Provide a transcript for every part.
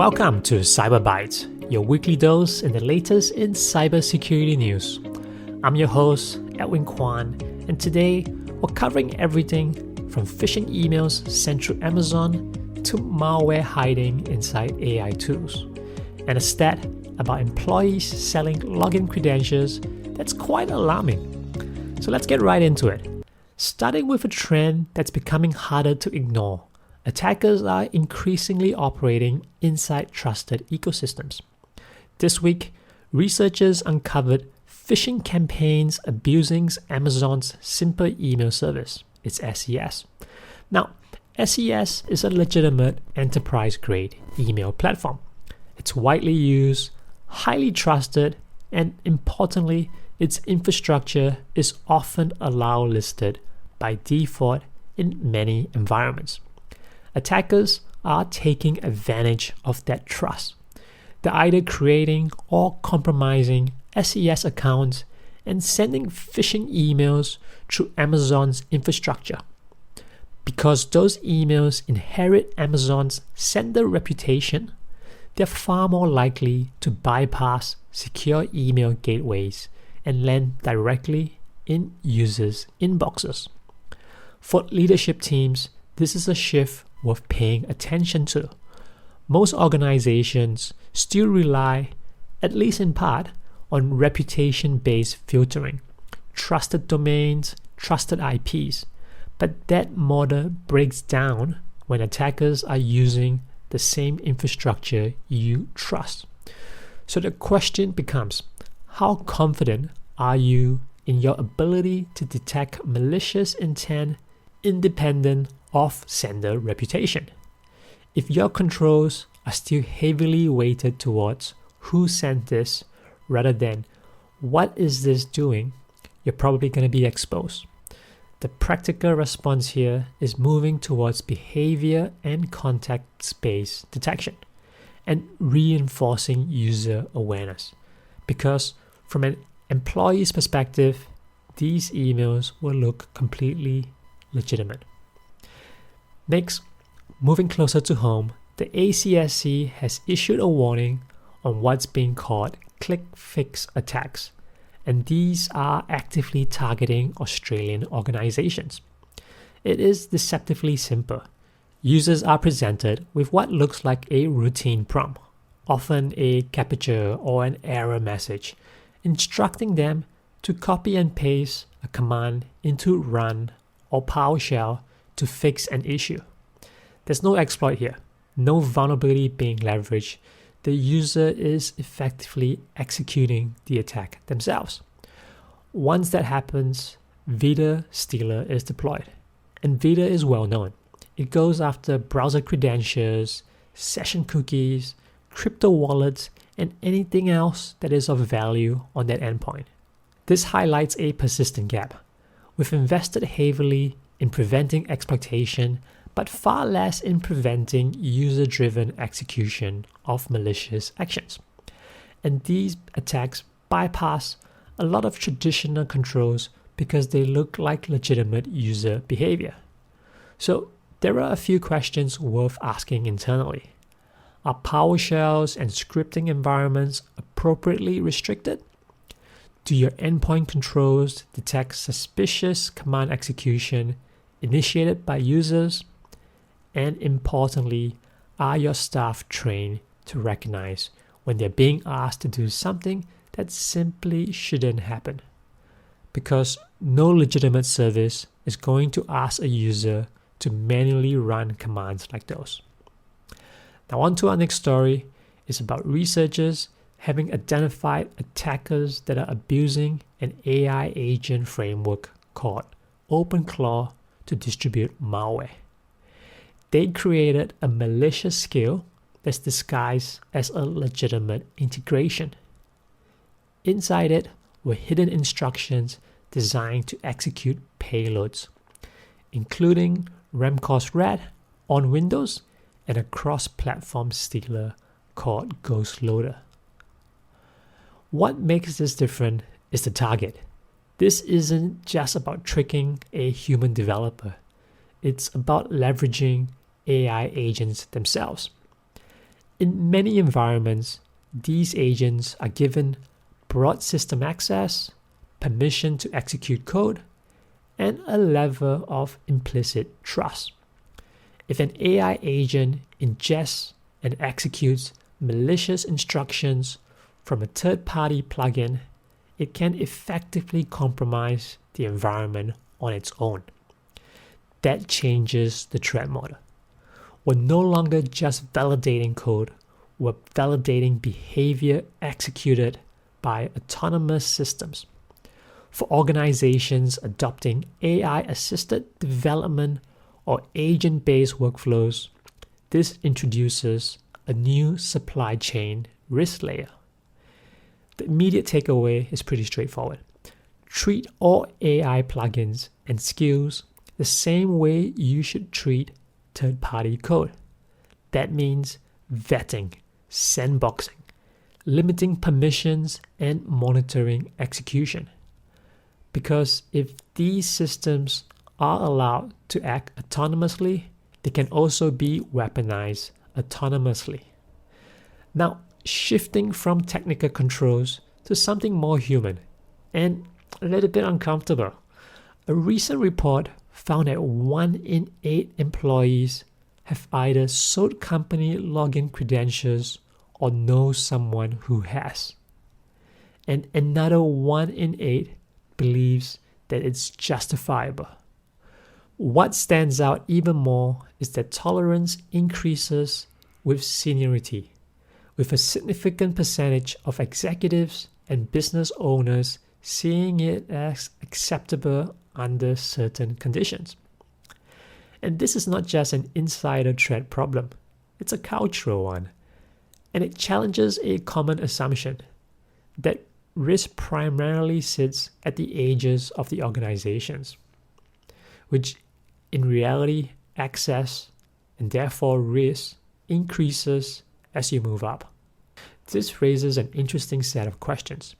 Welcome to Cyber Bytes, your weekly dose in the latest in cybersecurity news. I'm your host, Edwin Kwan, and today we're covering everything from phishing emails sent through Amazon to malware hiding inside AI tools, and a stat about employees selling login credentials that's quite alarming. So let's get right into it. Starting with a trend that's becoming harder to ignore. Attackers are increasingly operating inside trusted ecosystems. This week, researchers uncovered phishing campaigns abusing Amazon's simple email service, its SES. Now, SES is a legitimate enterprise-grade email platform. It's widely used, highly trusted, and importantly, its infrastructure is often allowed listed by default in many environments. Attackers are taking advantage of that trust. They're either creating or compromising SES accounts and sending phishing emails through Amazon's infrastructure. Because those emails inherit Amazon's sender reputation, they're far more likely to bypass secure email gateways and land directly in users' inboxes. For leadership teams, this is a shift worth paying attention to. Most organizations still rely, at least in part, on reputation-based filtering, trusted domains, trusted IPs, but that model breaks down when attackers are using the same infrastructure you trust. So the question becomes, how confident are you in your ability to detect malicious intent independent of sender reputation? If your controls are still heavily weighted towards who sent this rather than what is this doing, you're probably going to be exposed. The practical response here is moving towards behavior and context-based detection and reinforcing user awareness. Because from an employee's perspective, these emails will look completely legitimate. Next, moving closer to home, the ACSC has issued a warning on what's being called click-fix attacks, and these are actively targeting Australian organizations. It is deceptively simple. Users are presented with what looks like a routine prompt, often a captcha or an error message, instructing them to copy and paste a command into run or PowerShell to fix an issue. There's no exploit here, no vulnerability being leveraged. The user is effectively executing the attack themselves. Once that happens, Vita Stealer is deployed. And Vita is well known. It goes after browser credentials, session cookies, crypto wallets, and anything else that is of value on that endpoint. This highlights a persistent gap. We've invested heavily in preventing exploitation, but far less in preventing user-driven execution of malicious actions. And these attacks bypass a lot of traditional controls because they look like legitimate user behavior. So there are a few questions worth asking internally. Are PowerShells and scripting environments appropriately restricted? Do your endpoint controls detect suspicious command execution initiated by users? And importantly, are your staff trained to recognize when they're being asked to do something that simply shouldn't happen? Because no legitimate service is going to ask a user to manually run commands like those. Now on to our next story. It's about researchers having identified attackers that are abusing an AI agent framework called OpenClaw to distribute malware. They created a malicious skill that's disguised as a legitimate integration. Inside it were hidden instructions designed to execute payloads, including Ramcos Red on Windows and a cross-platform stealer called GhostLoader. What makes this different is the target. This isn't just about tricking a human developer. It's about leveraging AI agents themselves. In many environments, these agents are given broad system access, permission to execute code, and a level of implicit trust. If an AI agent ingests and executes malicious instructions from a third-party plugin, it can effectively compromise the environment on its own. That changes the threat model. We're no longer just validating code, we're validating behavior executed by autonomous systems. For organizations adopting AI-assisted development or agent-based workflows, this introduces a new supply chain risk layer. The immediate takeaway is pretty straightforward. Treat all AI plugins and skills the same way you should treat third-party code. That means vetting, sandboxing, limiting permissions, and monitoring execution. Because if these systems are allowed to act autonomously, they can also be weaponized autonomously. Now, shifting from technical controls to something more human and a little bit uncomfortable. A recent report found that 1 in 8 employees have either sold company login credentials or know someone who has. And another 1 in 8 believes that it's justifiable. What stands out even more is that tolerance increases with seniority, with a significant percentage of executives and business owners seeing it as acceptable under certain conditions. And this is not just an insider threat problem, it's a cultural one. And it challenges a common assumption that risk primarily sits at the edges of the organizations, which in reality, access and therefore risk increases as you move up. This raises an interesting set of questions.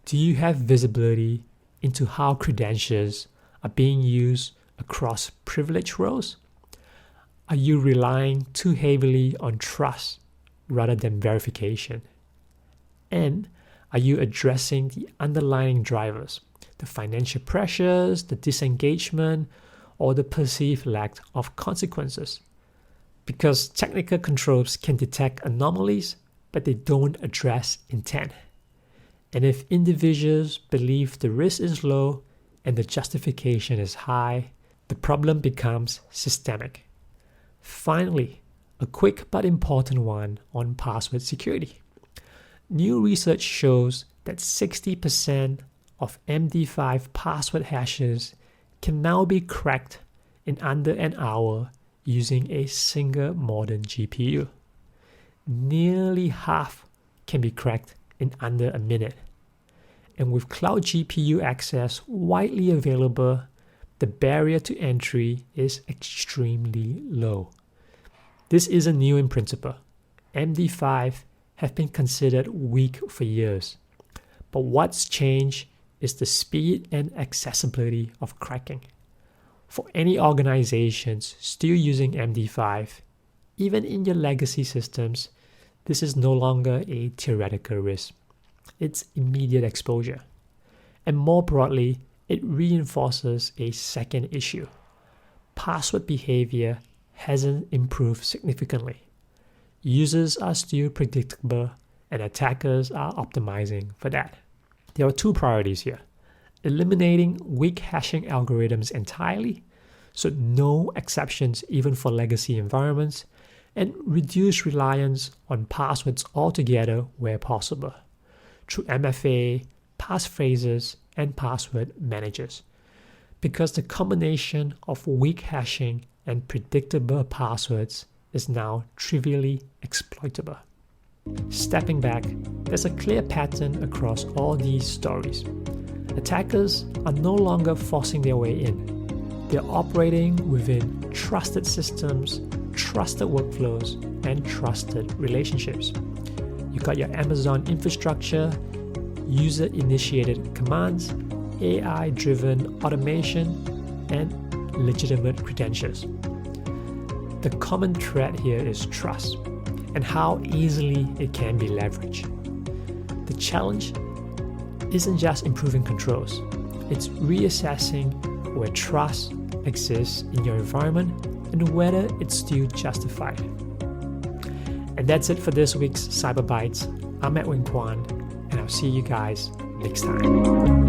Do you have visibility into how credentials are being used across privilege roles? Are you relying too heavily on trust rather than verification? And are you addressing the underlying drivers, the financial pressures, the disengagement, or the perceived lack of consequences? Because technical controls can detect anomalies, but they don't address intent. And if individuals believe the risk is low and the justification is high, the problem becomes systemic. Finally, a quick but important one on password security. New research shows that 60% of MD5 password hashes can now be cracked in under an hour using a single modern GPU. Nearly half can be cracked in under a minute. And with cloud GPU access widely available, the barrier to entry is extremely low. This isn't new in principle. MD5 have been considered weak for years. But what's changed is the speed and accessibility of cracking. For any organizations still using MD5, even in your legacy systems, this is no longer a theoretical risk. It's immediate exposure. And more broadly, it reinforces a second issue. Password behavior hasn't improved significantly. Users are still predictable, and attackers are optimizing for that. There are two priorities here. Eliminating weak hashing algorithms entirely, so no exceptions even for legacy environments, and reduce reliance on passwords altogether where possible, through MFA, passphrases, and password managers. Because the combination of weak hashing and predictable passwords is now trivially exploitable. Stepping back, there's a clear pattern across all these stories. Attackers are no longer forcing their way in. They're operating within trusted systems, trusted workflows, and trusted relationships. You got your Amazon infrastructure, user-initiated commands, AI-driven automation, and legitimate credentials. The common thread here is trust. and how easily it can be leveraged. The challenge isn't just improving controls, it's reassessing where trust exists in your environment and whether it's still justified. And that's it for this week's Cyber Bites. I'm Edwin Kwan, and I'll see you guys next time.